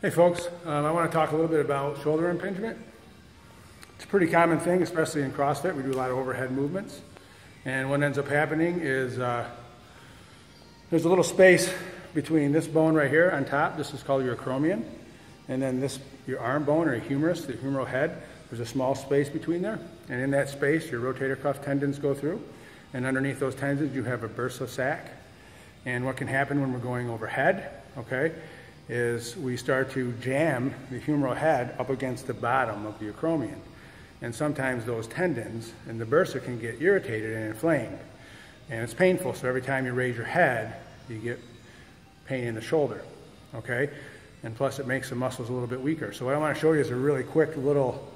Hey folks, I want to talk a little bit about shoulder impingement. It's a pretty common thing, especially in CrossFit. We do a lot of overhead movements. And what ends up happening is there's a little space between this bone right here on top. This is called your acromion. And then this, your arm bone or humerus, the humeral head. There's a small space between there. And in that space, your rotator cuff tendons go through. And underneath those tendons, you have a bursa sac. And what can happen when we're going overhead, okay, is we start to jam the humeral head up against the bottom of the acromion. And sometimes those tendons and the bursa can get irritated and inflamed. And it's painful, so every time you raise your head, you get pain in the shoulder, okay? And plus it makes the muscles a little bit weaker. So what I want to show you is a really quick little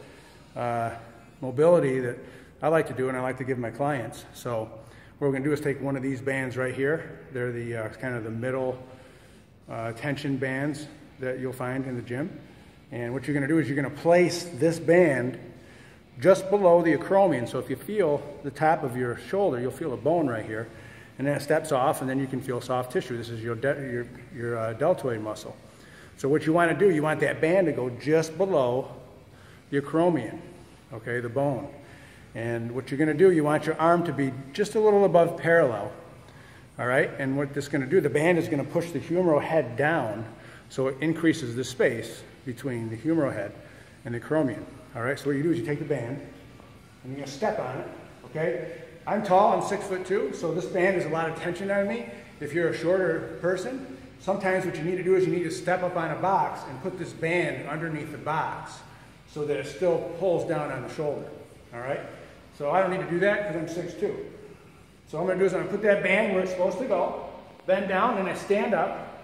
mobility that I like to do and I like to give my clients. So what we're going to do is take one of these bands right here. They're the kind of the middle tension bands that you'll find in the gym. And what you're going to do is you're going to place this band just below the acromion. So if you feel the top of your shoulder, you'll feel a bone right here. And then it steps off, and then you can feel soft tissue. This is your deltoid muscle. So what you want to do, you want that band to go just below the acromion, okay, the bone. And what you're going to do, you want your arm to be just a little above parallel, all right? And what this is going to do, the band is going to push the humeral head down, so it increases the space between the humeral head and the acromion, all right? So what you do is you take the band, and you're going to step on it, okay? I'm tall, I'm 6'2", so this band is a lot of tension on me. If you're a shorter person, sometimes what you need to do is you need to step up on a box and put this band underneath the box so that it still pulls down on the shoulder, all right? So I don't need to do that because I'm 6'2". So what I'm going to do is I'm going to put that band where it's supposed to go, bend down, and I stand up.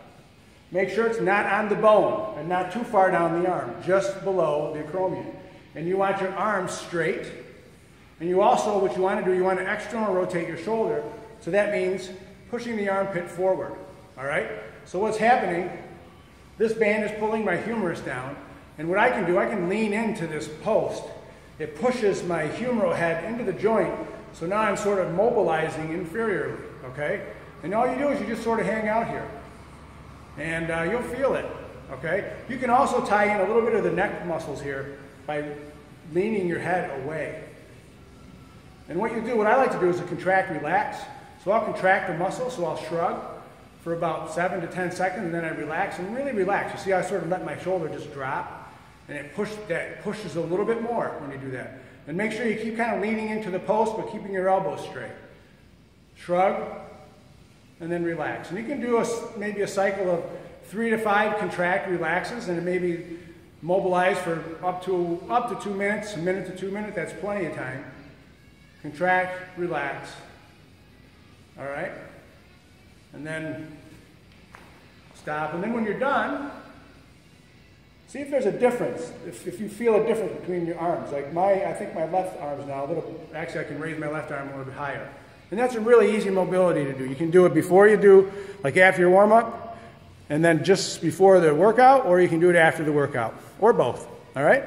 Make sure it's not on the bone and not too far down the arm, just below the acromion. And you want your arms straight. And you also, what you want to do, you want to external rotate your shoulder. So that means pushing the armpit forward, all right? So what's happening, this band is pulling my humerus down. And what I can do, I can lean into this post. It pushes my humeral head into the joint, so now I'm sort of mobilizing inferiorly, okay? And all you do is you just sort of hang out here, and you'll feel it, okay? You can also tie in a little bit of the neck muscles here by leaning your head away. And what you do, what I like to do is to contract, relax. So I'll contract the muscle, so I'll shrug for about 7 to 10 seconds, and then I relax and really relax. You see how I sort of let my shoulder just drop? And it pushes a little bit more when you do that. And make sure you keep kind of leaning into the post, but keeping your elbows straight. Shrug, and then relax. And you can do maybe a cycle of 3 to 5 contract relaxes, and maybe mobilize for up to 2 minutes, a minute to 2 minutes. That's plenty of time. Contract, relax. All right? And then stop. And then when you're done, see if there's a difference, if you feel a difference between your arms. Like I think my left arm's now a little, actually I can raise my left arm a little bit higher. And that's a really easy mobility to do. You can do it before you do, like after your warm-up, and then just before the workout, or you can do it after the workout, or both, all right?